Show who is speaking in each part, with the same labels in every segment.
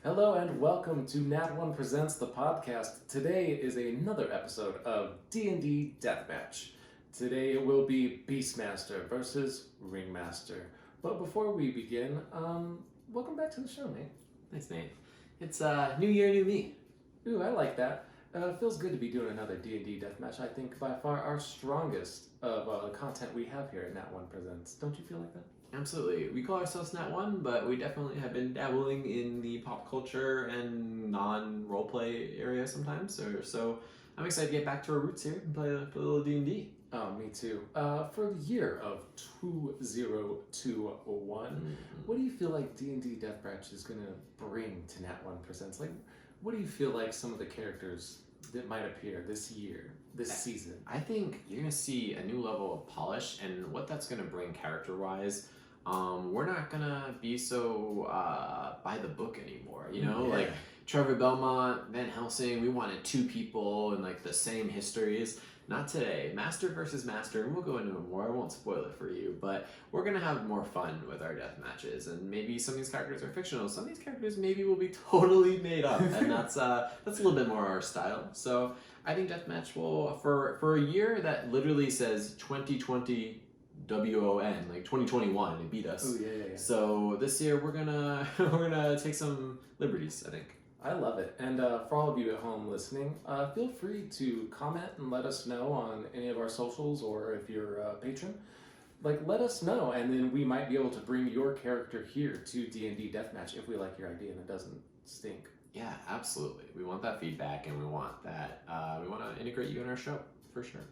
Speaker 1: Hello and welcome to Nat1 Presents, the podcast. Today is another episode of D&D Deathmatch. Today it will be Beastmaster versus Ringmaster. But before we begin, welcome back to the show, Nate.
Speaker 2: Thanks, Nate. It's New Year, New Me.
Speaker 1: Ooh, I like that. It feels good to be doing another D&D Deathmatch. I think by far our strongest of the content we have here at Nat1 Presents. Don't you feel like that?
Speaker 2: Absolutely. We call ourselves Nat1, but we definitely have been dabbling in the pop culture and non-roleplay area sometimes. So I'm excited to get back to our roots here and play a little D&D.
Speaker 1: Oh, me too. For the year of 2021, what do you feel like D&D Deathmatch is going to bring to Nat1 Presents? Like, what do you feel like some of the characters that might appear this year, this season?
Speaker 2: I think you're going to see a new level of polish, and what that's going to bring character-wise. We're not going to be so by the book anymore, you know?
Speaker 1: Yeah.
Speaker 2: Like Trevor Belmont, Van Helsing, we wanted two people and like the same histories. Not today. Master versus Master, and we'll go into it more. I won't spoil it for you, but we're going to have more fun with our death matches, and maybe some of these characters are fictional. Some of these characters maybe will be totally made up, and that's a little bit more our style. So I think Deathmatch will, for a year that literally says 2020 WON, like 2021, it beat us.
Speaker 1: Oh, yeah.
Speaker 2: So this year we're gonna take some liberties, I think.
Speaker 1: I love it. And for all of you at home listening, feel free to comment and let us know on any of our socials, or if you're a patron, like let us know, and then we might be able to bring your character here to D&D Deathmatch if we like your idea and it doesn't stink.
Speaker 2: Yeah, absolutely. We want that feedback, and we want that. We want to integrate you in our show for sure.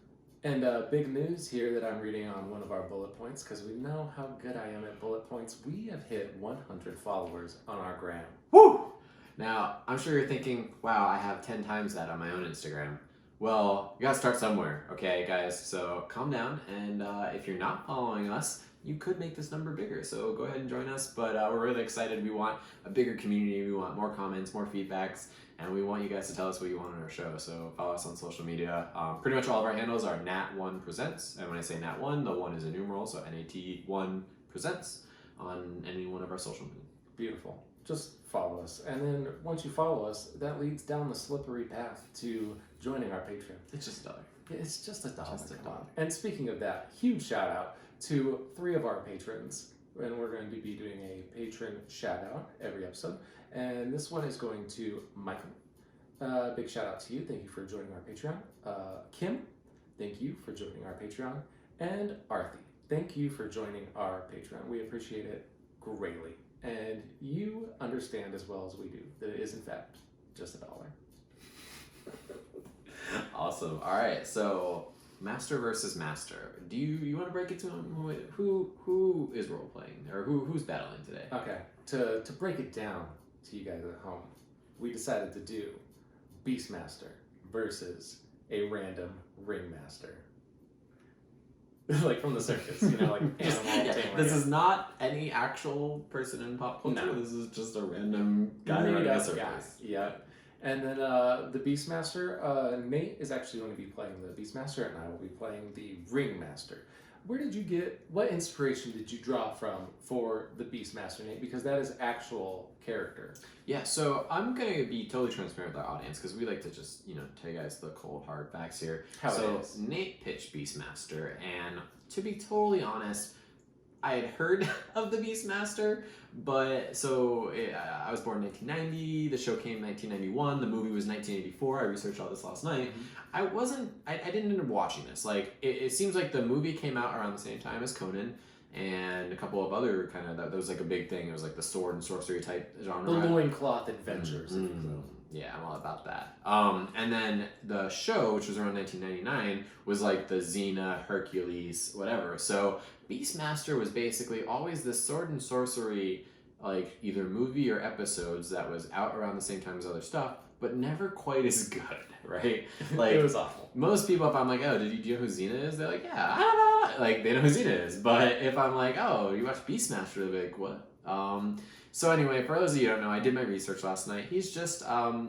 Speaker 1: And big news here that I'm reading on one of our bullet points, because we know how good I am at bullet points. We have hit 100 followers on our gram.
Speaker 2: Woo! Now, I'm sure you're thinking, wow, I have 10 times that on my own Instagram. Well, you gotta start somewhere, okay, guys? So calm down, and if you're not following us, you could make this number bigger. So go ahead and join us, but we're really excited. We want a bigger community. We want more comments, more feedbacks, and we want you guys to tell us what you want on our show. So follow us on social media. Pretty much all of our handles are Nat1 Presents, and when I say Nat1, the 1 is a numeral, so NAT1 Presents on any one of our social media.
Speaker 1: Beautiful. Just follow us. And then once you follow us, that leads down the slippery path to joining our Patreon.
Speaker 2: It's just $1.
Speaker 1: It's just $1.
Speaker 2: Just $1.
Speaker 1: Come on. And speaking of that, huge shout out to 3 of our patrons. And we're going to be doing a patron shout out every episode. And this one is going to Michael. Big shout out to you. Thank you for joining our Patreon. Kim, thank you for joining our Patreon. And Arthi, thank you for joining our Patreon. We appreciate it greatly. And you understand as well as we do that it is in fact just $1.
Speaker 2: Awesome. All right. So Master versus Master. Do you want to break it to him? Who is role playing, or who's battling today?
Speaker 1: Okay. To break it down to you guys at home, we decided to do Beastmaster versus a random ringmaster. Like from the circus, you know, like animal.
Speaker 2: This is not any actual person in pop culture.
Speaker 1: No.
Speaker 2: This is just a random guy running a circus.
Speaker 1: Yeah. And then the Beastmaster, Nate is actually going to be playing the Beastmaster, and I will be playing the Ringmaster. What inspiration did you draw from for the Beastmaster, Nate? Because that is actual character.
Speaker 2: Yeah, so I'm going to be totally transparent with our audience, because we like to just, tell you guys the cold, hard facts here.
Speaker 1: It is.
Speaker 2: Nate pitched Beastmaster, and to be totally honest, I had heard of the Beastmaster, but I was born in 1990, the show came in 1991, the movie was 1984, I researched all this last night. I didn't end up watching this. Like, it seems like the movie came out around the same time as Conan, and a couple of other kind of, that was like a big thing. It was like the sword and sorcery type genre.
Speaker 1: The loincloth adventures, if you will.
Speaker 2: Yeah, I'm all about that. And then the show, which was around 1999, was like the Xena, Hercules, whatever. So Beastmaster was basically always this sword and sorcery, like either movie or episodes that was out around the same time as other stuff, but never quite as good, right? Like,
Speaker 1: it was awful.
Speaker 2: Most people, if I'm like, oh, do you know who Xena is? They're like, yeah, I don't know. Like, they know who Xena is. But if I'm like, oh, you watch Beastmaster, they're like, what? So anyway, for those of you who don't know, I did my research last night. He's just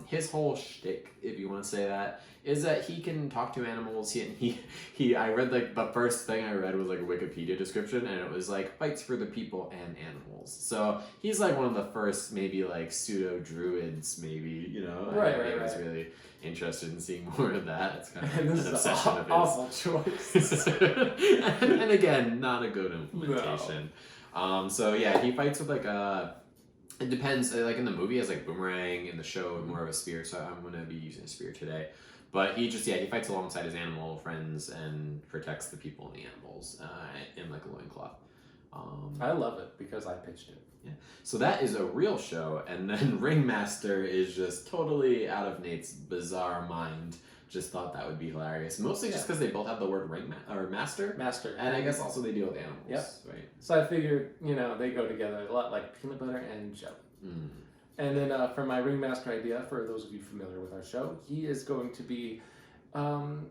Speaker 2: his whole shtick, if you want to say that, is that he can talk to animals. He I read like the first thing I read was like a Wikipedia description, and it was like fights for the people and animals. So he's like one of the first maybe like pseudo druids, maybe, you know. I was really interested in seeing more of that. It's kind of
Speaker 1: And this
Speaker 2: an
Speaker 1: is
Speaker 2: obsession
Speaker 1: an
Speaker 2: of his.
Speaker 1: awful choice.
Speaker 2: and again, not a good implementation. So yeah, he fights with like a. It depends. Like in the movie, he has like boomerang. In the show, more of a spear. So I'm gonna be using a spear today. But he fights alongside his animal friends and protects the people and the animals in like a loincloth.
Speaker 1: I love it because I pitched it.
Speaker 2: Yeah. So that is a real show, and then Ringmaster is just totally out of Nate's bizarre mind. Just thought that would be hilarious. Mostly just because they both have the word master.
Speaker 1: Master.
Speaker 2: And I guess also they deal with animals.
Speaker 1: Yep.
Speaker 2: Right.
Speaker 1: So I figured, they go together a lot like peanut butter and jelly.
Speaker 2: Mm.
Speaker 1: And then for my ringmaster idea, for those of you familiar with our show, he is going to be an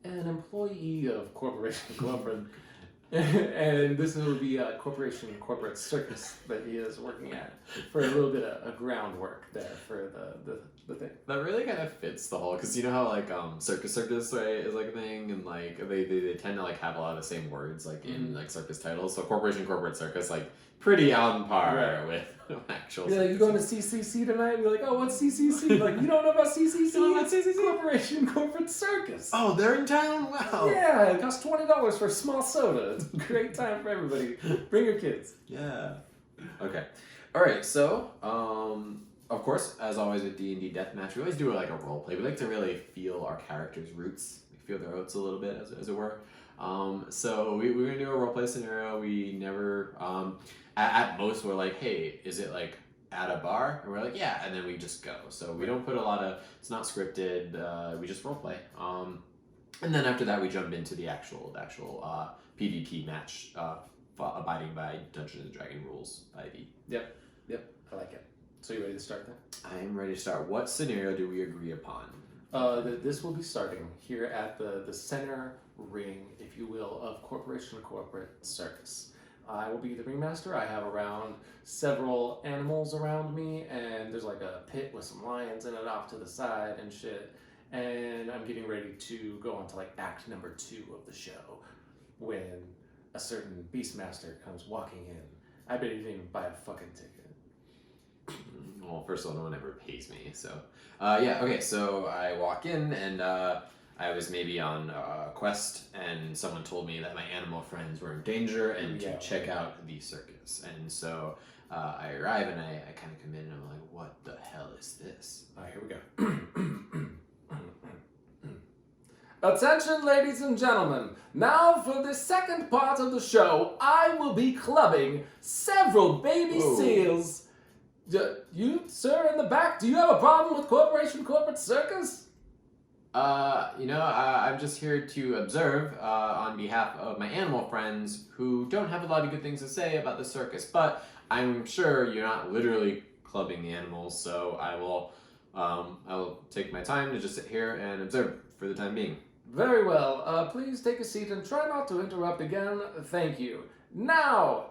Speaker 1: employee of Corporation Corporate. And this will be a corporate circus that he is working at for a little bit of groundwork there for the thing.
Speaker 2: That really kind of fits the whole, because you know how like circus right is like a thing, and like they tend to like have a lot of the same words like in like circus titles. So corporate circus, like pretty on par with actual.
Speaker 1: Yeah, like, you going to CCC tonight? You're like, oh, what's CCC? Like, you don't know about CCC? Corporation Corporate Circus.
Speaker 2: Oh, they're in town. Wow.
Speaker 1: Yeah, it costs $20 for a small soda. It's a great time for everybody. Bring your kids.
Speaker 2: Yeah. Okay. All right. So, of course, as always with D&D Deathmatch, we always do like a role play. We like to really feel our characters' roots, feel their oats a little bit, as it were. So we're gonna do a role play scenario. We never, at most, we're like, hey, is it like at a bar? And we're like, yeah, and then we just go. So we don't put a lot of, it's not scripted. We just role play. And then after that, we jump into the actual PvP match, abiding by Dungeons and Dragon rules.
Speaker 1: Yep, I like it. So you ready to start then?
Speaker 2: I am ready to start. What scenario do we agree upon?
Speaker 1: This will be starting here at the center ring, if you will, of Corporation Corporate Circus. I will be the ringmaster. I have around several animals around me, and there's like a pit with some lions in it off to the side and shit. And I'm getting ready to go on to like act number 2 of the show, when a certain Beastmaster comes walking in. I bet he didn't even buy a fucking ticket.
Speaker 2: Well, first of all, no one ever pays me, so... yeah, okay, so I walk in, and I was maybe on a quest, and someone told me that my animal friends were in danger, and to check out the circus. And so I arrive, and I kind of come in, and I'm like, what the hell is this?
Speaker 1: Alright, here we go. Attention, ladies and gentlemen. Now for the second part of the show, I will be clubbing several baby seals. You, sir, in the back, do you have a problem with Corporation Corporate Circus?
Speaker 2: I'm just here to observe on behalf of my animal friends who don't have a lot of good things to say about the circus, but I'm sure you're not literally clubbing the animals, so I will take my time to just sit here and observe for the time being.
Speaker 1: Very well. Please take a seat and try not to interrupt again. Thank you. Now,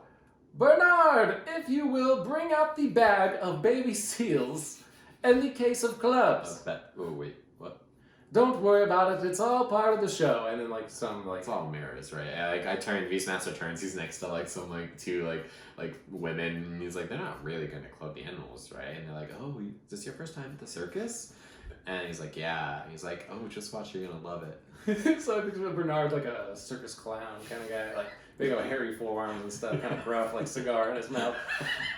Speaker 1: Bernard, if you will, bring out the bag of baby seals and the case of clubs.
Speaker 2: Oh, wait, what?
Speaker 1: Don't worry about it. It's all part of the show. And then
Speaker 2: it's all mirrors, right? I turn, Beastmaster turns. He's next to like some two women, and he's like, they're not really gonna club the animals, right? And they're like, oh, is this your first time at the circus? And he's like, yeah. And he's like, oh, just watch, you're gonna love it.
Speaker 1: So I picture Bernard's like a circus clown kind of guy, like big old hairy forearms and stuff, kind of rough, like cigar in his mouth,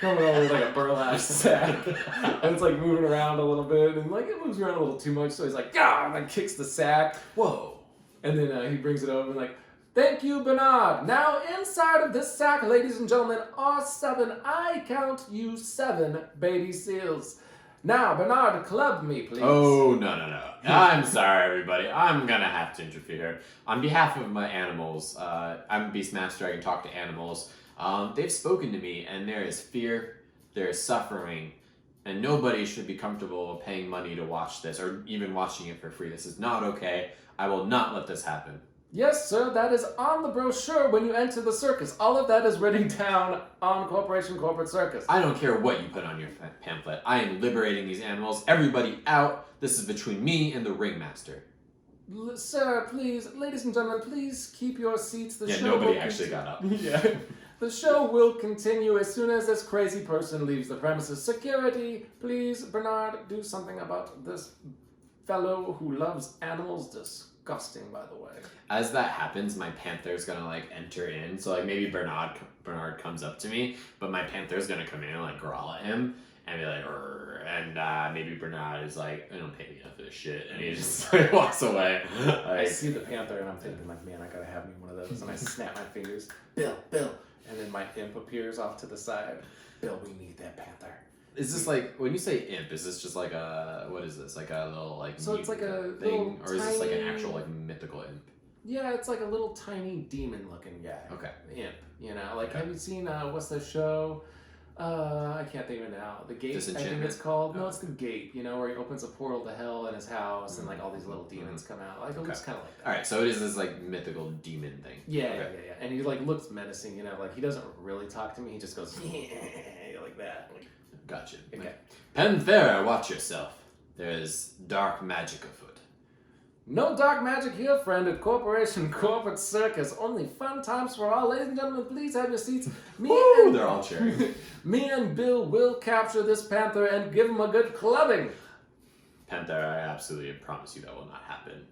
Speaker 1: coming over with like a burlap sack, and it's like moving around a little bit, and like it moves around a little too much, so he's like, ah, and then kicks the sack, whoa, and then he brings it over and like, thank you, Bernard. Now inside of this sack, ladies and gentlemen, are 7. I count you 7 baby seals. Now, Bernard, club me, please.
Speaker 2: Oh, no. I'm sorry, everybody. I'm gonna have to interfere. On behalf of my animals, I'm a Beastmaster, I can talk to animals. They've spoken to me, and there is fear, there is suffering, and nobody should be comfortable paying money to watch this, or even watching it for free. This is not okay. I will not let this happen.
Speaker 1: Yes, sir, that is on the brochure when you enter the circus. All of that is written down on Corporation Corporate Circus.
Speaker 2: I don't care what you put on your pamphlet. I am liberating these animals. Everybody out. This is between me and the ringmaster.
Speaker 1: Sir, please, ladies and gentlemen, please keep your seats. The show
Speaker 2: Nobody
Speaker 1: will
Speaker 2: actually got up.
Speaker 1: Yeah. The show will continue as soon as this crazy person leaves the premises. Security, please, Bernard, do something about this fellow who loves animals. Disgusting, by the way.
Speaker 2: As that happens, my panther's gonna like enter in. So like maybe Bernard comes up to me, but my panther's gonna come in and like growl at him and be like, "Rrr," and maybe Bernard is like, "I don't pay me enough for this shit," and he just like walks away.
Speaker 1: I see the panther and I'm thinking like, man, I gotta have me one of those, and I snap my fingers, Bill, and then my imp appears off to the side. Bill, we need that panther.
Speaker 2: Is this like, when you say imp, is this just like a, what is this, like a little like
Speaker 1: so it's like a
Speaker 2: thing, or is this like an
Speaker 1: tiny-
Speaker 2: actual like mythical imp?
Speaker 1: Yeah, it's like a little tiny demon-looking guy.
Speaker 2: Okay.
Speaker 1: Imp, you know. Like,
Speaker 2: Okay.
Speaker 1: have you seen what's the show? I can't think of it now. The Gate, I think
Speaker 2: Disenchantment?
Speaker 1: it's called. No,
Speaker 2: Oh.
Speaker 1: it's the Gate. You know, where he opens a portal to hell in his house, and like all these little demons come out. Like it looks kind of like that.
Speaker 2: All right, so it is this like mythical demon thing.
Speaker 1: Yeah,
Speaker 2: Okay.
Speaker 1: yeah. And he like looks menacing. You know, like he doesn't really talk to me. He just goes like that. Like,
Speaker 2: Gotcha.
Speaker 1: okay.
Speaker 2: Panthera, watch yourself. There is dark magic afoot.
Speaker 1: No dark magic here, friend, at Corporation Corporate Circus. Only fun times for all. Ladies and gentlemen, please have your seats.
Speaker 2: Woo! They're all cheering.
Speaker 1: Me and Bill will capture this panther and give him a good clubbing.
Speaker 2: Panthera, I absolutely promise you that will not happen.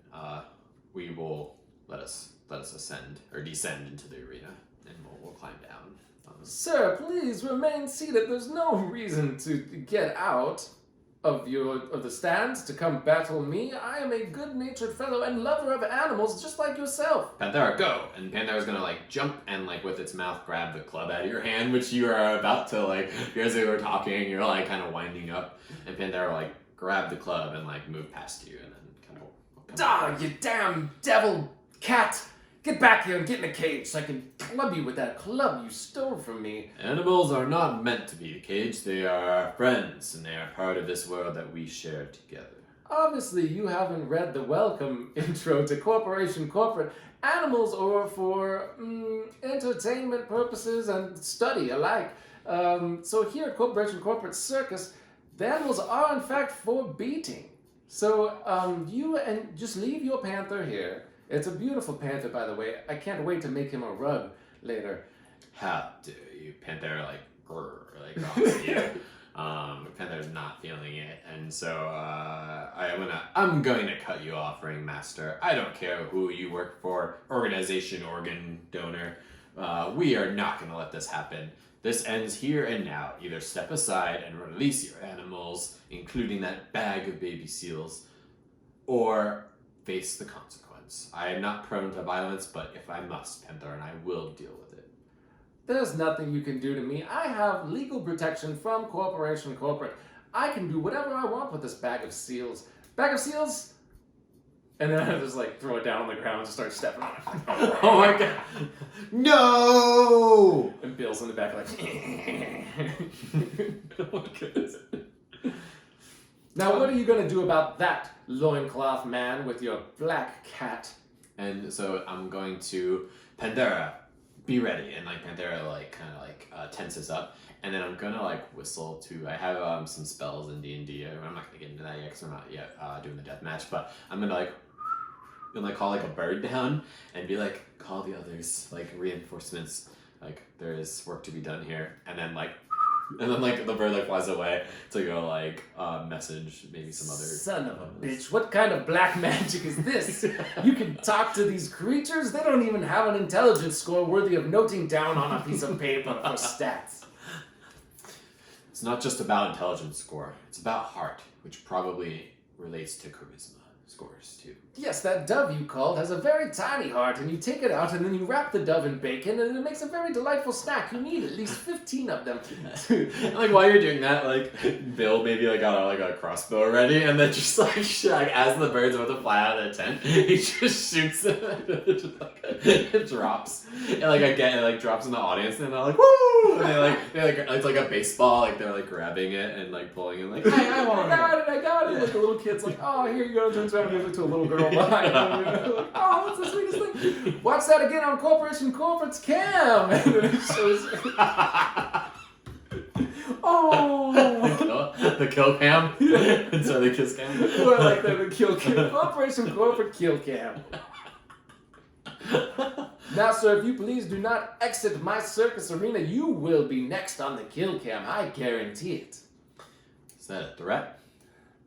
Speaker 2: We will let us ascend or descend into the arena, and we'll climb down.
Speaker 1: Sir, please remain seated. There's no reason to get out of the stands to come battle me. I am a good-natured fellow and lover of animals, just like yourself.
Speaker 2: Panthera, go! And Panthera's gonna like jump and like with its mouth grab the club out of your hand, which you are about to like, you guys were talking, you're like kind of winding up, and Panthera will like grab the club and like move past you and then kind of.
Speaker 1: Ah, you damn devil cat! Get back here and get in a cage so I can club you with that club you stole from me.
Speaker 2: Animals are not meant to be caged. They are our friends, and they are part of this world that we share together.
Speaker 1: Obviously, you haven't read the welcome intro to Corporation Corporate. Animals are for entertainment purposes and study alike. So here at Corporation Corporate Circus, the animals are in fact for beating. So you and just leave your panther here. It's a beautiful panther, by the way. I can't wait to make him a rug later.
Speaker 2: How dare you? Panthera like grrr, like off you. Panthera's not feeling it, and so I'm going to cut you off, ringmaster. I don't care who you work for, organization, organ donor. We are not going to let this happen. This ends here and now. Either step aside and release your animals, including that bag of baby seals, or face the consequences. I am not prone to violence, but if I must, Panther, and I will deal with it.
Speaker 1: There's nothing you can do to me. I have legal protection from Corporation Corporate. I can do whatever I want with this bag of seals. Bag of seals? And then I just like throw it down on the ground and just start stepping on it.
Speaker 2: Oh my god. No!
Speaker 1: And Bill's in the back like... Oh my goodness. Now, what are you going to do about that, loincloth man, with your black cat?
Speaker 2: And so I'm going to, Panthera, be ready. And like Panthera like kind of like tenses up. And then I'm going to like whistle to, I have some spells in D&D. I'm not going to get into that yet because we're not yet doing the deathmatch. But I'm going to like, call like a bird down and be like, call the others, like reinforcements. Like there is work to be done here. And then like the bird like flies away to go like message maybe some other.
Speaker 1: Son of a bitch! What kind of black magic is this? You can talk to these creatures. They don't even have an intelligence score worthy of noting down on a piece of paper for stats.
Speaker 2: It's not just about intelligence score. It's about heart, which probably relates to charisma scores too.
Speaker 1: Yes, that dove you called has a very tiny heart, and you take it out and then you wrap the dove in bacon, and it makes a very delightful snack. You need at least 15 of them.
Speaker 2: And like while you're doing that, like Bill maybe like got a crossbow ready, and then just like as the bird's about to fly out of the tent, he just shoots it. It drops, and like again, it like drops in the audience, and they're like woo! And they like it's like a baseball, like they're like grabbing it and like pulling it, like I want
Speaker 1: I got it. Like the little kid's like, oh, here you go. Turns around and gives it to a little girl behind him. Like, oh, that's the sweetest thing. Watch that again on Corporation Corporate's cam. And then it shows. Oh.
Speaker 2: The kill cam? Instead of the kiss cam?
Speaker 1: Oh, I like that, the kill cam. Corporation Corporate kill cam. Now, sir, if you please do not exit my circus arena, you will be next on the kill cam. I guarantee it.
Speaker 2: Is that a threat?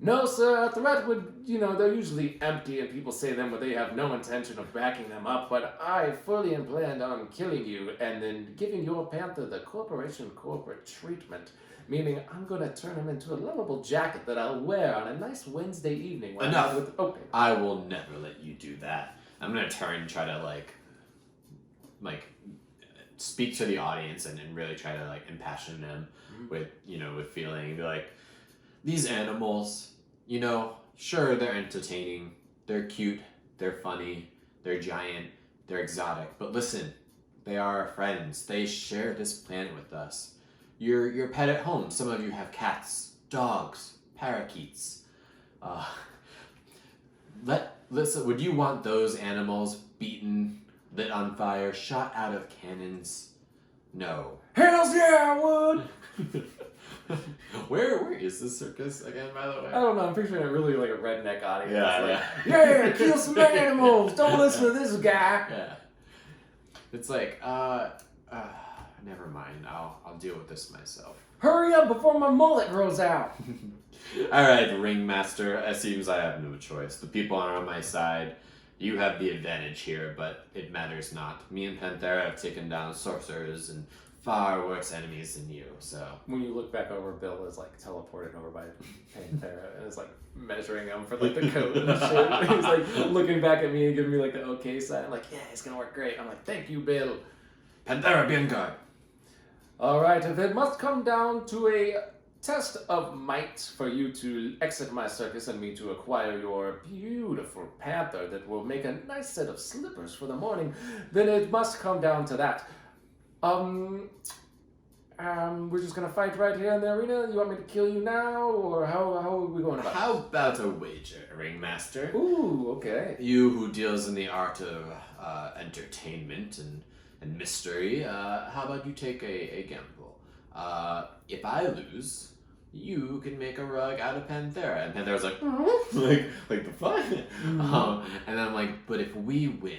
Speaker 1: No, sir, a threat would, they're usually empty and people say them, but they have no intention of backing them up. But I fully planned on killing you and then giving your panther the Corporation Corporate treatment. Meaning, I'm going to turn him into a lovable jacket that I'll wear on a nice Wednesday evening. When
Speaker 2: Enough.
Speaker 1: Okay.
Speaker 2: I will never let you do that. I'm going to turn and try to, like, speak to the audience and really try to, like, impassion them with feeling. Be like, these animals, sure, they're entertaining, they're cute, they're funny, they're giant, they're exotic. But listen, they are our friends. They share this planet with us. Your pet at home. Some of you have cats, dogs, parakeets. Listen, would you want those animals beaten, lit on fire, shot out of cannons? No.
Speaker 1: Hells yeah, I would!
Speaker 2: Where is this circus again, by the way?
Speaker 1: I don't know, I'm picturing a really like a redneck audience.
Speaker 2: Yeah.
Speaker 1: Kill some animals! Don't listen to this guy!
Speaker 2: Yeah. It's like, never mind. I'll deal with this myself.
Speaker 1: Hurry up before my mullet grows out!
Speaker 2: Alright, ringmaster, it seems I have no choice. The people are on my side. You have the advantage here, but it matters not. Me and Panthera have taken down sorcerers and far worse enemies than you, so...
Speaker 1: When you look back over, Bill is like teleported over by Panthera and is like measuring him for like the coat and shit. He's like looking back at me and giving me like the okay sign. I'm like, yeah, it's gonna work great. I'm like, thank you, Bill.
Speaker 2: Panthera, be on guard.
Speaker 1: Alright, if it must come down to a test of might for you to exit my circus and me to acquire your beautiful panther that will make a nice set of slippers for the morning, then it must come down to that. We're just gonna fight right here in the arena? You want me to kill you now, or how are we going about it?
Speaker 2: How about a wager, ringmaster?
Speaker 1: Ooh, okay.
Speaker 2: You who deals in the art of entertainment and mystery, how about you take a gamble? If I lose, you can make a rug out of Panthera. And Panthera's like, like the fuck? And then I'm like, but if we win,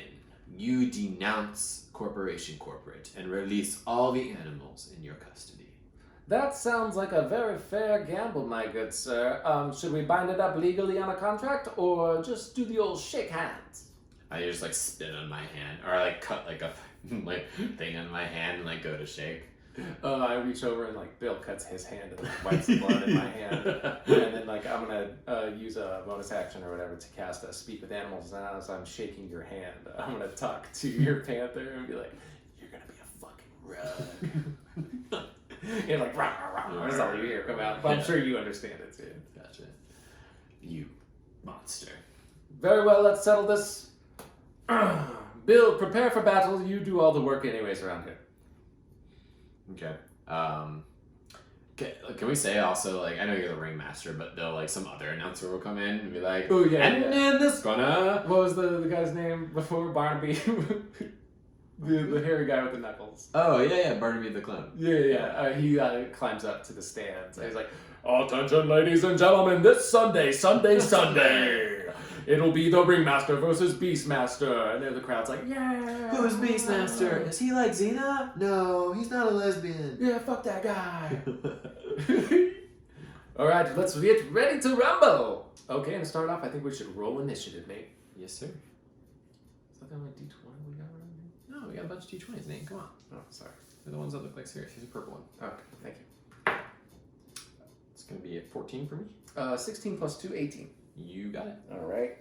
Speaker 2: you denounce Corporation Corporate and release all the animals in your custody.
Speaker 1: That sounds like a very fair gamble, my good sir. Should we bind it up legally on a contract, or just do the old shake hands?
Speaker 2: I just like spit on my hand, or I like cut like a thing on my hand and like go to shake.
Speaker 1: I reach over and like Bill cuts his hand and like, wipes the blood in my hand, and then like I'm gonna use a bonus action or whatever to cast a speak with animals. And as I'm shaking your hand, I'm gonna talk to your panther and be like, "You're gonna be a fucking rug." You're like, rah, rah, rah. That's all you hear come out. But I'm sure you understand it too.
Speaker 2: Gotcha. You monster.
Speaker 1: Very well. Let's settle this. Bill, prepare for battle. You do all the work anyways around here.
Speaker 2: Okay. Can we say also, like, I know you're the ringmaster, but they'll, like, some other announcer will come in and be like,
Speaker 1: oh, yeah.
Speaker 2: And then this gonna...
Speaker 1: What was the guy's name before Barnaby? the hairy guy with the knuckles.
Speaker 2: Oh, yeah, Barnaby the clown.
Speaker 1: Yeah. He climbs up to the stands. And he's like, attention, ladies and gentlemen, this Sunday, it'll be the Ringmaster versus Beastmaster. And then the crowd's like, yeah.
Speaker 2: Who's Beastmaster? Is he like Xena? No, he's not a lesbian.
Speaker 1: Yeah, fuck that guy. All right, let's get ready to rumble. Okay, and to start off, I think we should roll initiative, Nate.
Speaker 2: Yes, sir.
Speaker 1: Is that the only D20 we got around here?
Speaker 2: No, we got a bunch of D20s, Nate. Come on.
Speaker 1: Oh, sorry.
Speaker 2: They're the ones that look like serious. Here's a purple one.
Speaker 1: Okay, thank you.
Speaker 2: It's going to be a 14 for me.
Speaker 1: 16 plus 2, 18.
Speaker 2: You got it.
Speaker 1: All right.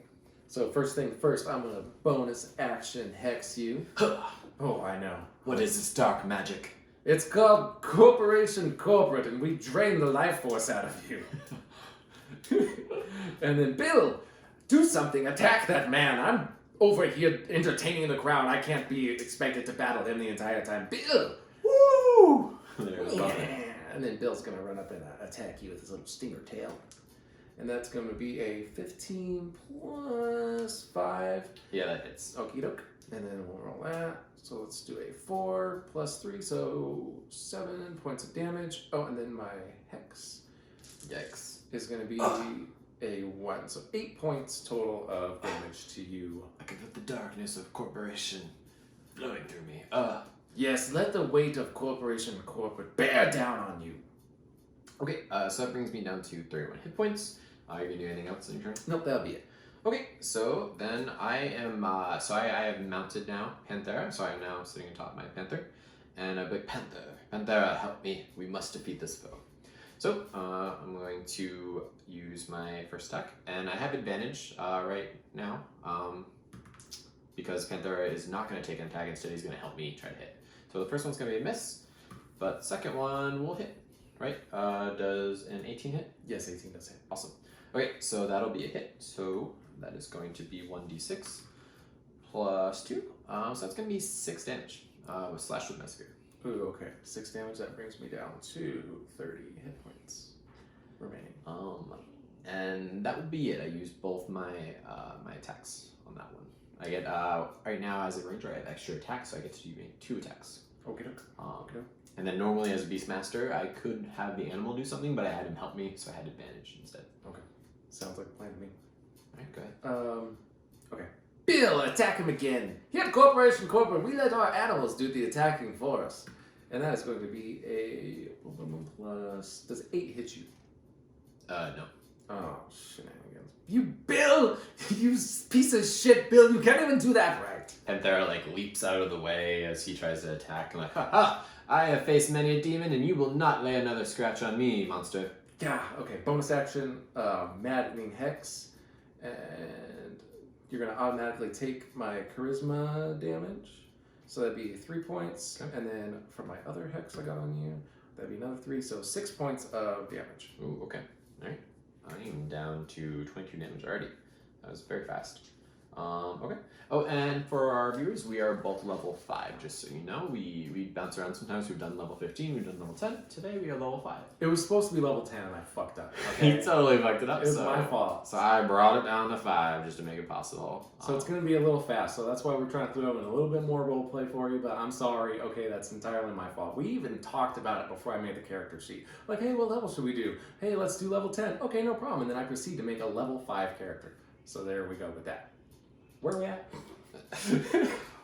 Speaker 1: So first thing first, I'm going to bonus action hex you. Oh, I know.
Speaker 2: What is this dark magic?
Speaker 1: It's called Corporation Corporate, and we drain the life force out of you. And then, Bill, do something. Attack that man. I'm over here entertaining the crowd. I can't be expected to battle him the entire time. Bill! Woo! Yeah. And then Bill's going to run up and attack you with his little stinger tail. and that's going to be a 15 plus 5.
Speaker 2: Yeah, that hits.
Speaker 1: Okie doke. And then we'll roll that. So let's do a 4 plus 3, so 7 points of damage. Oh, and then my hex
Speaker 2: Yikes.
Speaker 1: is going to be a 1. So 8 points total of damage to you.
Speaker 2: I can feel the darkness of corporation flowing through me.
Speaker 1: Yes, let the weight of corporation corporate bear down on you.
Speaker 2: Okay, so that brings me down to 31 hit points. Are you going to do anything else in your turn?
Speaker 1: Nope, that'll be it.
Speaker 2: Okay, so then I am, I have mounted now Panthera, so I am now sitting atop my Panther. And I'm like, Panthera, help me. We must defeat this foe. So, I'm going to use my first attack, and I have advantage right now, because Panthera is not going to take an attack, instead he's going to help me try to hit. So the first one's going to be a miss, but second one will hit, right? Does an 18 hit?
Speaker 1: Yes, 18 does hit.
Speaker 2: Awesome. Okay, so that'll be a hit, so that is going to be 1d6 plus 2, so that's going to be 6 damage with Slash with my spear.
Speaker 1: Ooh, okay. 6 damage, that brings me down to 30 hit points remaining.
Speaker 2: And that would be it. I used both my my attacks on that one. I get, right now as a ranger, I have extra attacks, so I get to make 2 attacks.
Speaker 1: Okay.
Speaker 2: And then normally as a Beastmaster, I could have the animal do something, but I had him help me, so I had advantage instead.
Speaker 1: Okay. Sounds like a plan to me.
Speaker 2: Alright, go ahead.
Speaker 1: Okay. Bill, attack him again. Here at Corporation Corporate, we let our animals do the attacking for us. And that is going to be a plus... Does 8 hit you?
Speaker 2: No.
Speaker 1: Oh, shenanigans. You, Bill! You piece of shit, Bill! You can't even do that right!
Speaker 2: Panthera, like, leaps out of the way as he tries to attack. I'm like, ha ha! I have faced many a demon, and you will not lay another scratch on me, monster.
Speaker 1: Yeah, okay. Bonus action, Maddening Hex. And you're going to automatically take my Charisma damage. So that'd be 3 points.
Speaker 2: Okay.
Speaker 1: And then from my other Hex I got on you, that'd be another 3. So 6 points of damage.
Speaker 2: Ooh, okay. Alright. I'm down to 22 damage already. That was very fast. Okay. Oh, and for our viewers, we are both level 5, just so you know. We bounce around sometimes. We've done level 15, we've done level 10. Today we are level 5.
Speaker 1: It was supposed to be level 10 and I fucked up. Okay?
Speaker 2: You totally fucked it up.
Speaker 1: It was my fault.
Speaker 2: So I brought it down to 5 just to make it possible.
Speaker 1: So it's going to be a little fast, so that's why we're trying to throw in a little bit more roleplay for you, but I'm sorry, okay, that's entirely my fault. We even talked about it before I made the character sheet. Like, hey, what level should we do? Hey, let's do level 10. Okay, no problem. And then I proceed to make a level 5 character. So there we go with that. Where are we at?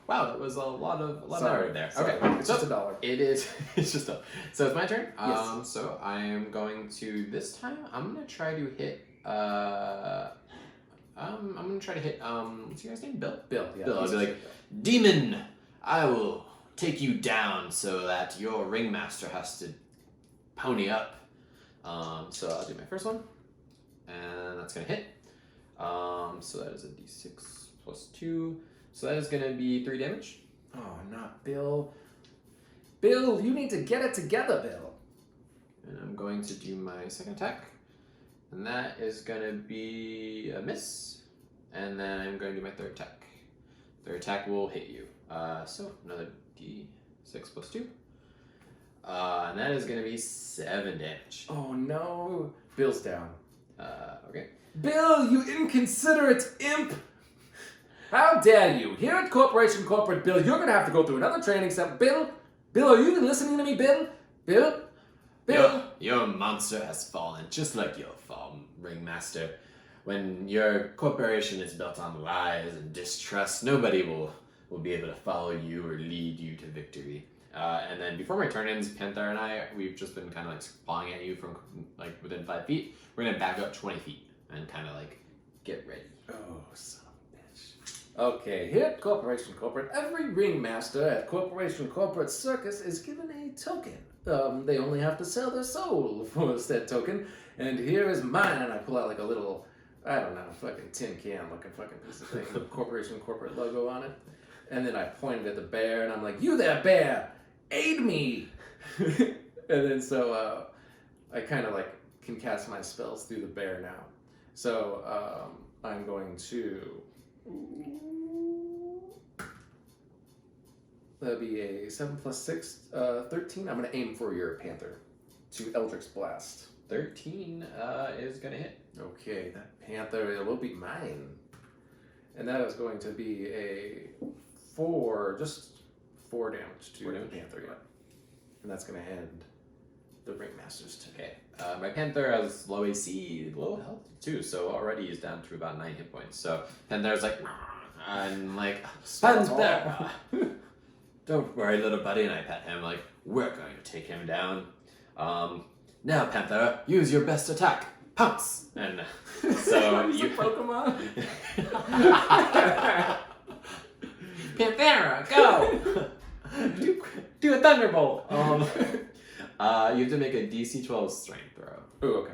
Speaker 2: Wow, that was a lot of
Speaker 1: Sorry.
Speaker 2: there.
Speaker 1: Sorry.
Speaker 2: Okay,
Speaker 1: It's just $1.
Speaker 2: It is. It's just a. So it's my turn.
Speaker 1: Yes.
Speaker 2: So I am going to this time. I'm gonna try to hit. I'm gonna try to hit. What's your guy's name? Bill.
Speaker 1: Bill. Yeah.
Speaker 2: Bill. I'll be like, Demon, I will take you down so that your ringmaster has to pony up. So I'll do my first one, and that's gonna hit. So that is a d6 plus 2. So that is gonna be 3 damage.
Speaker 1: Oh, not Bill. Bill, you need to get it together, Bill.
Speaker 2: And I'm going to do my second attack. And that is gonna be a miss. And then I'm going to do my third attack. Third attack will hit you. So another d6 plus 2. And that is gonna be 7 damage.
Speaker 1: Oh no. Bill's down.
Speaker 2: Okay.
Speaker 1: Bill, you inconsiderate imp! How dare you? Here at Corporation Corporate, Bill, you're gonna have to go through another training step. Bill, are you even listening to me, Bill? Bill?
Speaker 2: Your monster has fallen, just like your fall, ringmaster. When your corporation is built on lies and distrust, nobody will be able to follow you or lead you to victory. And then before my turn ends, Panther and I, we've just been kind of like clawing at you from like within 5 feet. We're gonna back up 20 feet and kind of like get ready.
Speaker 1: Oh, son of a bitch. Okay, here at Corporation Corporate, every ringmaster at Corporation Corporate Circus is given a token. They only have to sell their soul for said token. And here is mine, and I pull out like a little, I don't know, fucking tin can looking fucking piece of thing with a Corporation Corporate logo on it. And then I pointed at the bear, and I'm like, you there, bear! Aid me! And then so I kind of like can cast my spells through the bear now. So I'm going to... That'll be a 7 plus 6, 13. I'm going to aim for your panther to Eldritch Blast.
Speaker 2: 13 is gonna hit.
Speaker 1: Okay, that panther will be mine. And that is going to be a 4 damage to the panther, yeah. And that's going to end the ringmaster's turn.
Speaker 2: Okay, my panther has low AC, low health too, so already he's down to about 9 hit points. So panther's like, I'm like, Panther! Don't worry, little buddy, and I pet him like, we're going to take him down. Now, Panther, use your best attack. Pounce! And so you
Speaker 1: Pokemon?
Speaker 2: Panthera, go! do a thunderbolt. You have to make a DC 12 strength throw.
Speaker 1: Oh, okay.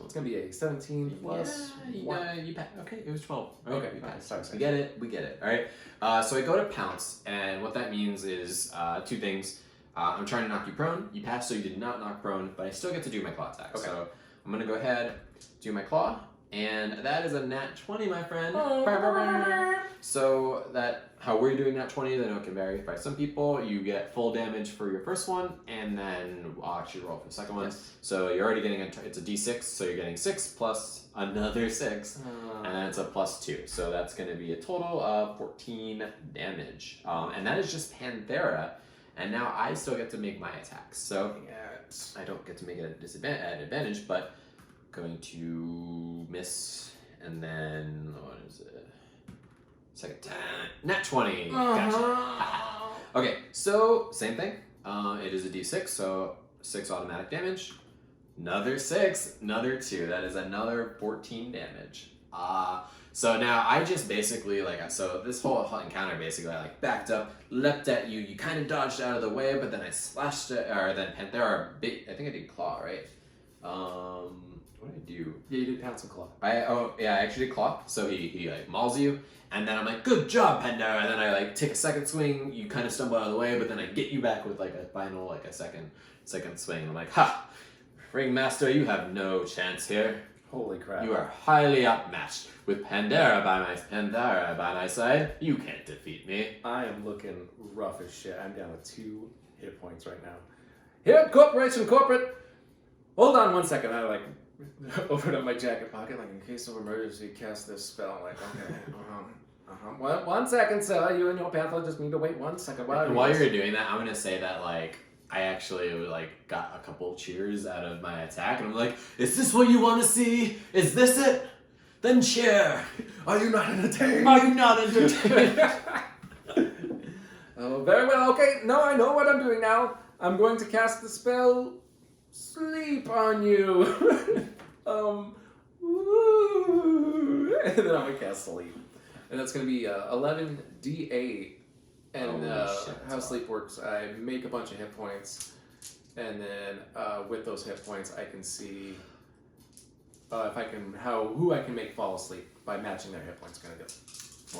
Speaker 1: It's gonna be a 17 plus.
Speaker 2: Okay, it was 12. Right?
Speaker 1: Okay,
Speaker 2: we passed.
Speaker 1: sorry.
Speaker 2: We get it. All right. So I go to pounce, and what that means is 2 things. I'm trying to knock you prone. You passed, so you did not knock prone, but I still get to do my claw attack.
Speaker 1: Okay.
Speaker 2: So I'm gonna go ahead, do my claw, and that is a nat 20, my friend. So that how we're doing nat 20, then it can vary by some people. You get full damage for your first one, and then I'll actually roll for the second one.
Speaker 1: Yes.
Speaker 2: So you're already getting it's a d6, so you're getting 6 plus another 6, and then it's a plus 2. So that's going to be a total of 14 damage, and that is just Panthera. And now I still get to make my attacks. So I don't get to make it at advantage, but going to miss, and then what is it? Second time. Nat 20. Gotcha. Okay, so same thing. It is a d6, so 6 automatic damage. Another 6, another 2. That is another 14 damage. So now I just basically so this whole encounter basically I backed up, leapt at you, you kind of dodged out of the way, but then I slashed it, or then Panthera I think I did claw, right? What did I do?
Speaker 1: Yeah, you did pounce and claw.
Speaker 2: I actually did claw. So he mauls you, and then I'm like, good job, Panthera, and then I take a second swing, you kind of stumble out of the way, but then I get you back with a final a second swing, and I'm like, ha! Ringmaster, you have no chance here.
Speaker 1: Holy crap.
Speaker 2: You are highly outmatched. With Panthera by my side, you can't defeat me.
Speaker 1: I am looking rough as shit. I'm down to 2 hit points right now. Here, Corporation Corporate! Hold on 1 second. I open up my jacket pocket, in case of emergency, cast this spell. Okay, 1 second, sir. You and your panther just need to wait 1 second.
Speaker 2: While you're doing that, I'm gonna say that I actually got a couple cheers out of my attack, and I'm like, is this what you want to see? Is this it? Then cheer.
Speaker 1: Are you not entertained?
Speaker 2: Are you not entertained?
Speaker 1: Oh, very well. Okay, no, I know what I'm doing now. I'm going to cast the spell Sleep on you. And then I'm going to cast Sleep. And that's going to be 11 D8. And how Sleep works, I make a bunch of hit points, and then with those hit points, I can see who I can make fall asleep by matching their hit points. Kind of deal.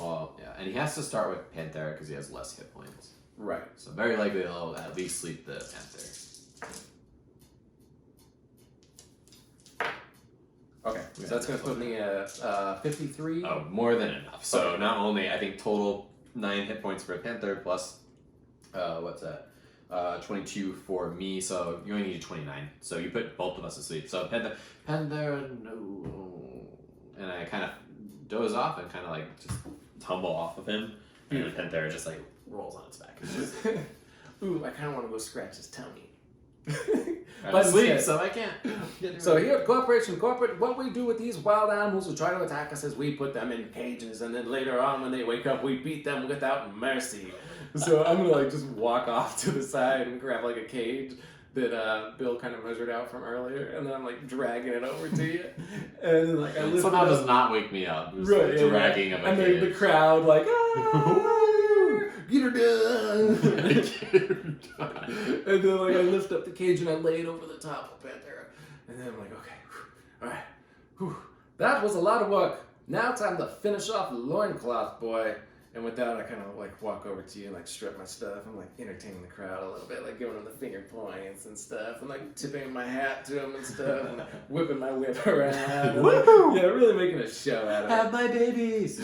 Speaker 2: Well, yeah, and he has to start with Panthera because he has less hit points.
Speaker 1: Right.
Speaker 2: So very likely he'll at least sleep the Panther.
Speaker 1: Okay, so that's going to put me at 53.
Speaker 2: Oh, more than enough. So not only, I think, total 9 hit points for a Panther plus, what's that? 22 for me, so you only need 29. So you put both of us to sleep. So Panther, no. And I kind of doze off and kind of just tumble off of him. And the Panther just rolls on its back.
Speaker 1: Ooh, I kind of want to go scratch his tummy.
Speaker 2: I'm asleep, so I can't.
Speaker 1: So here at Corporation Corporate, what we do with these wild animals who try to attack us is we put them in cages, and then later on when they wake up, we beat them without mercy. So I'm gonna just walk off to the side and grab a cage that Bill kind of measured out from earlier, and then I'm dragging it over to you, and I lift
Speaker 2: somehow
Speaker 1: it up.
Speaker 2: does not wake me up. Just
Speaker 1: Right,
Speaker 2: dragging of a
Speaker 1: and
Speaker 2: cage.
Speaker 1: the crowd get her done. And then I lift up the cage and I lay it over the top of Panthera. And then I'm like, okay, alright. That was a lot of work. Now time to finish off the loincloth, boy. And with that, I kind of walk over to you and strip my stuff. I'm entertaining the crowd a little bit, giving them the finger points and stuff. And tipping my hat to them and stuff. And whipping my whip around. And, yeah, really making a show out of it.
Speaker 2: Have my babies.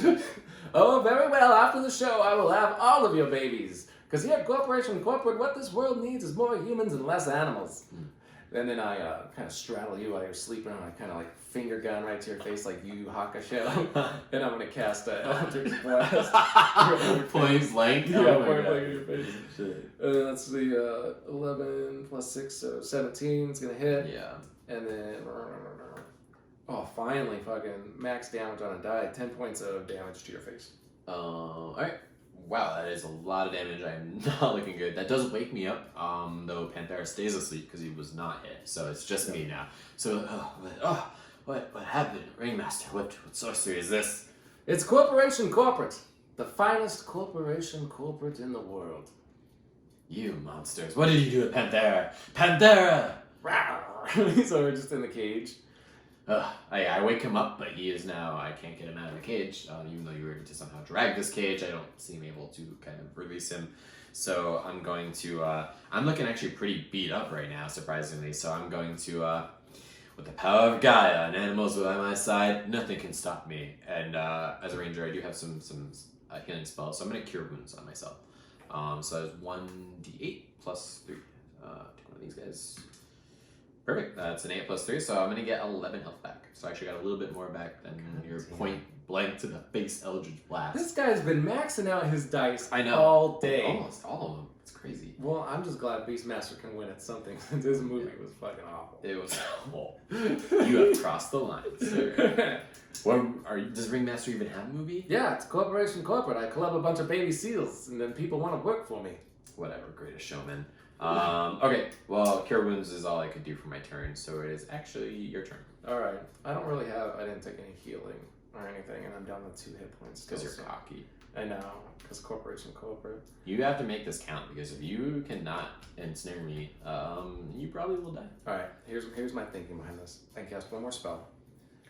Speaker 1: Oh, very well. After the show, I will have all of your babies. Because here at Corporation Corporate, what this world needs is more humans and less animals. And then I kind of straddle you while you're sleeping, and I kind of like finger gun right to your face like Yu Yu Hakusho. And I'm gonna cast Eldritch Blast.
Speaker 2: Point blank?
Speaker 1: Yeah,
Speaker 2: Oh my
Speaker 1: point
Speaker 2: God.
Speaker 1: blank in your face.
Speaker 2: Shit.
Speaker 1: That's the 11 plus 6, so 17. It's gonna hit.
Speaker 2: Yeah.
Speaker 1: And then, oh, finally, fucking max damage on a die. 10 points of damage to your face.
Speaker 2: Alright. Wow, that is a lot of damage. I'm not looking good. That does wake me up, though Panthera stays asleep because he was not hit. So it's just me now. So, what happened? Ringmaster, what sorcery is this?
Speaker 1: It's Corporation Corporate. The finest corporation corporate in the world.
Speaker 2: You monsters. What did you do to Panthera? Panthera!
Speaker 1: So we're just in the cage.
Speaker 2: I wake him up, but he is now, I can't get him out of the cage. Even though you were able to somehow drag this cage, I don't seem able to kind of release him. So I'm going to, I'm looking actually pretty beat up right now, surprisingly. So I'm going to, with the power of Gaia and animals by my side, nothing can stop me. And as a ranger, I do have some healing spells, so I'm going to cure wounds on myself. So that's 1d8 plus 3. Take one of these guys. Perfect. That's an 8 plus 3, so I'm going to get 11 health back. So I actually got a little bit more back than your point blank to the face Eldritch Blast.
Speaker 1: This guy's been maxing out his dice
Speaker 2: I know.
Speaker 1: all day.
Speaker 2: Almost all of them. It's crazy.
Speaker 1: Well, I'm just glad Beastmaster can win at something since this movie was fucking awful.
Speaker 2: It was awful. You have crossed the line, sir. Does Ringmaster even have a movie?
Speaker 1: Yeah, it's Corporation Corporate. I club a bunch of baby seals, and then people want to work for me.
Speaker 2: Whatever, greatest showman. Okay, well, Cure Wounds is all I could do for my turn, so it is actually your turn.
Speaker 1: Alright, I didn't take any healing or anything, and I'm down to 2 hit points.
Speaker 2: Because you're cocky.
Speaker 1: I know, because Corporation Corporate.
Speaker 2: You have to make this count, because if you cannot ensnare me, you probably will die.
Speaker 1: Alright, here's my thinking behind this. I can cast one more spell.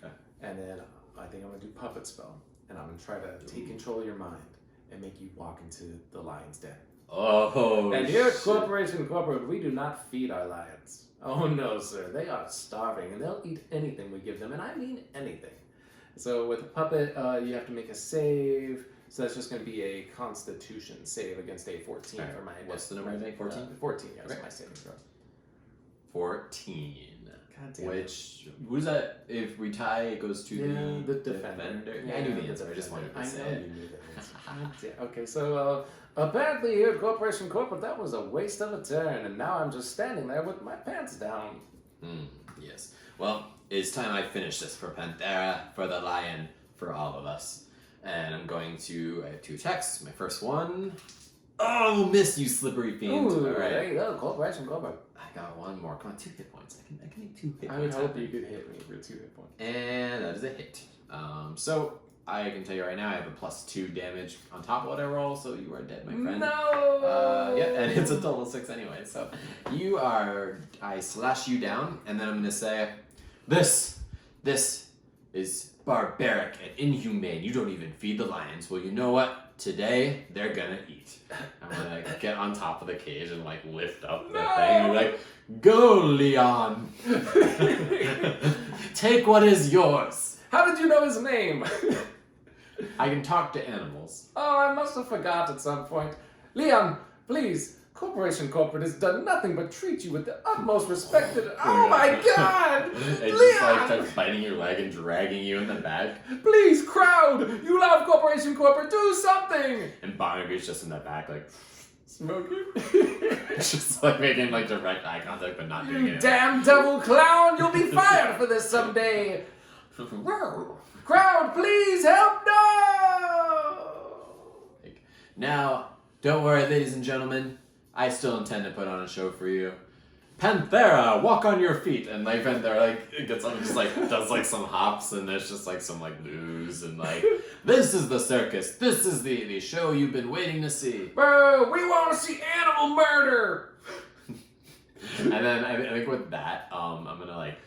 Speaker 2: Okay.
Speaker 1: And then I think I'm going to do Puppet Spell, and I'm going to try to take control of your mind and make you walk into the lion's den.
Speaker 2: Oh,
Speaker 1: and here at Corporation Corporate, we do not feed our lions. Oh no, sir. They are starving, and they'll eat anything we give them, and I mean anything. So with a puppet, you have to make a save. So that's just going to be a Constitution save against a 14
Speaker 2: right.
Speaker 1: for my.
Speaker 2: What's the number I think? 14?
Speaker 1: 14, yes,
Speaker 2: Okay.
Speaker 1: my saving throw.
Speaker 2: 14.
Speaker 1: God damn
Speaker 2: Which, what is that? If we tie, it goes to
Speaker 1: the defender.
Speaker 2: Yeah, I knew the answer. I just wanted to say
Speaker 1: I know
Speaker 2: it.
Speaker 1: you knew the answer. God damn. Okay, so apparently here at Corporation Corporate, that was a waste of a turn, and now I'm just standing there with my pants down.
Speaker 2: Yes. Well, it's time I finish this for Panthera, for the lion, for all of us. And I'm going to, I have 2 attacks. My first one, oh, miss, you slippery fiend.
Speaker 1: Ooh,
Speaker 2: All right.
Speaker 1: there you go, Corporation Corporate.
Speaker 2: I got one more. Come on, 2 hit points. I can make 2 hit
Speaker 1: I
Speaker 2: points.
Speaker 1: would hope you could hit me for 2 hit points.
Speaker 2: And that is a hit. So I can tell you right now, I have a +2 damage on top of what I roll, so you are dead, my friend.
Speaker 1: No!
Speaker 2: Yeah, and it's a total 6 anyway. So I slash you down, and then I'm gonna say, this is barbaric and inhumane. You don't even feed the lions. Well, you know what? Today they're gonna eat. I'm gonna get on top of the cage and like lift up the thing and be like, go, Leon. Take what is yours.
Speaker 1: How did you know his name?
Speaker 2: I can talk to animals.
Speaker 1: Oh, I must have forgot at some point. Leon, please. Corporation Corporate has done nothing but treat you with the utmost respect. Oh my God!
Speaker 2: It
Speaker 1: Leon!
Speaker 2: just like starts biting your leg and dragging you in the back.
Speaker 1: Please, crowd! You love Corporation Corporate, do something!
Speaker 2: And Barnaby's just in the back, like
Speaker 1: Smoking?
Speaker 2: just like making like direct eye contact, but not doing
Speaker 1: You
Speaker 2: it.
Speaker 1: damn devil clown! You'll be fired for this someday! Crowd, please help! No!
Speaker 2: Now, don't worry, ladies and gentlemen. I still intend to put on a show for you. Panthera, walk on your feet, and like Panthera like gets up and just like does like some hops, and there's just like some like blues, and like this is the circus. This is the show you've been waiting to see.
Speaker 1: Bro, we want to see animal murder!
Speaker 2: And then I think with that, I'm gonna like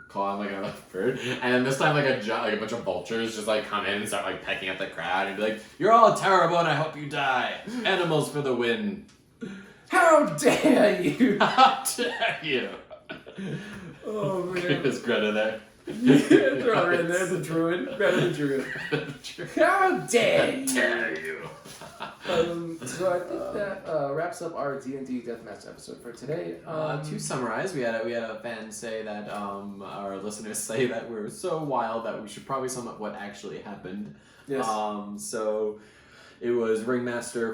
Speaker 2: call on like a bird, and then this time like a bunch of vultures just like come in and start like pecking at the crowd and be like, "You're all terrible, and I hope you die. Animals for the win."
Speaker 1: How dare you!
Speaker 2: How dare you?
Speaker 1: Oh man.
Speaker 2: Is Greta there?
Speaker 1: Yeah, throw her in there, the druid. Greta the druid. How dare you!
Speaker 2: How dare you?
Speaker 1: So I think that wraps up our D&D Deathmatch episode for today.
Speaker 2: To summarize, we had a fan say that our listeners say that we're so wild that we should probably sum up what actually happened.
Speaker 1: Yes.
Speaker 2: So it was Ringmaster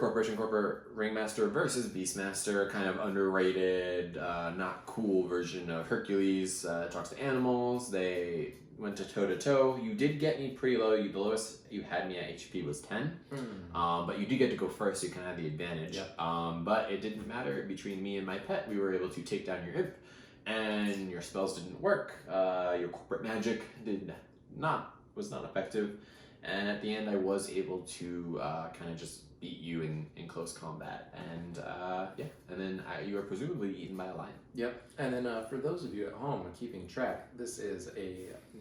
Speaker 2: Ringmaster versus Beastmaster, kind of underrated, not cool version of Hercules. Talks to animals. They went to toe to toe. You did get me pretty low. The lowest you had me at HP was 10. But you did get to go first, so you kind of had the advantage.
Speaker 1: Yep.
Speaker 2: But it didn't matter. Between me and my pet, we were able to take down your imp, and your spells didn't work. Your corporate magic was not effective. And at the end, I was able to kind of just beat you in close combat. And and then you were presumably eaten by a lion.
Speaker 1: Yep. And then for those of you at home keeping track, this is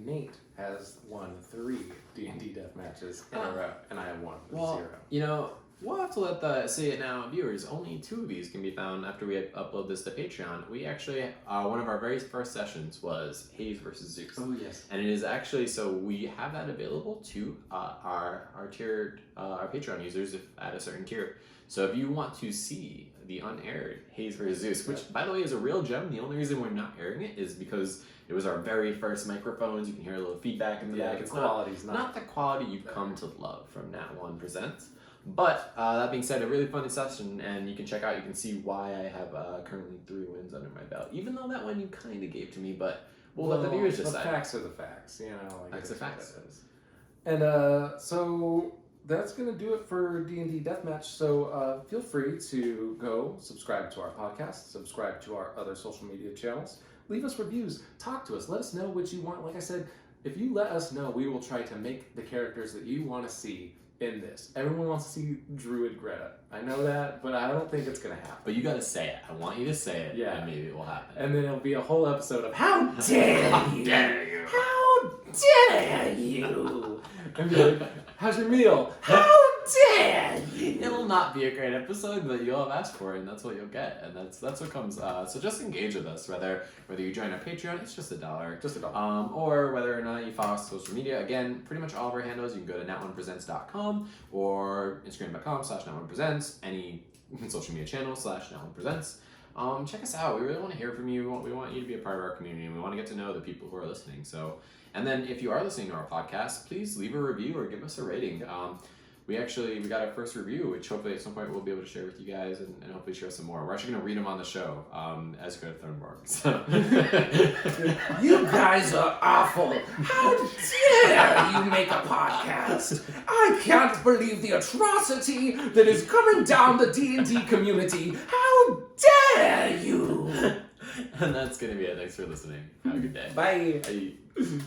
Speaker 1: Nate has won 3 D&D death matches in a row, and I have won 0.
Speaker 2: We'll have to let the say it now viewers. Only 2 of these can be found after we upload this to Patreon. We actually one of our very first sessions was Hayes versus Zeus.
Speaker 1: Oh yes.
Speaker 2: And it is actually, so we have that available to our tiered our Patreon users at a certain tier. So if you want to see the unaired Hayes versus Zeus, which by the way is a real gem, the only reason we're not airing it is because it was our very first microphones. You can hear a little feedback in the back.
Speaker 1: It's not
Speaker 2: the quality you've come to love from Nat1 Presents. But that being said, a really fun session, and you can see why I have currently 3 wins under my belt. Even though that one you kind of gave to me, but we'll let the viewers decide.
Speaker 1: The facts are the facts,
Speaker 2: Facts are facts.
Speaker 1: And so that's going to do it for D&D Deathmatch. So feel free to go subscribe to our podcast, subscribe to our other social media channels, leave us reviews, talk to us, let us know what you want. Like I said, if you let us know, we will try to make the characters that you want to see in this. Everyone wants to see Druid Greta. I know that, but I don't think it's going to happen.
Speaker 2: But you got to say it. I want you to say it,
Speaker 1: yeah.
Speaker 2: And maybe it will happen.
Speaker 1: And then it'll be a whole episode of How dare you!
Speaker 2: Dare you!
Speaker 1: How dare you! And be like, how's your meal? How dare you!
Speaker 2: It'll not be a great episode, but you'll have asked for it, and that's what you'll get, and that's what comes. So just engage with us, whether you join our Patreon, it's just $1,
Speaker 1: just $1,
Speaker 2: or whether or not you follow us on social media. Again, pretty much all of our handles. You can go to nat1presents.com or instagram.com/nat1presents, any social media channel /nat1presents. Check us out. We really want to hear from you. We want you to be a part of our community, and we want to get to know the people who are listening. So, and then if you are listening to our podcast, please leave a review or give us a rating. We got our first review, which hopefully at some point we'll be able to share with you guys and hopefully share some more. We're actually going to read them on the show as Greta Thunberg. So.
Speaker 1: You guys are awful. How dare you make a podcast? I can't believe the atrocity that is coming down the D&D community. How dare you?
Speaker 2: And that's going to be it. Thanks for listening. Have a good day.
Speaker 1: Bye.
Speaker 2: Bye.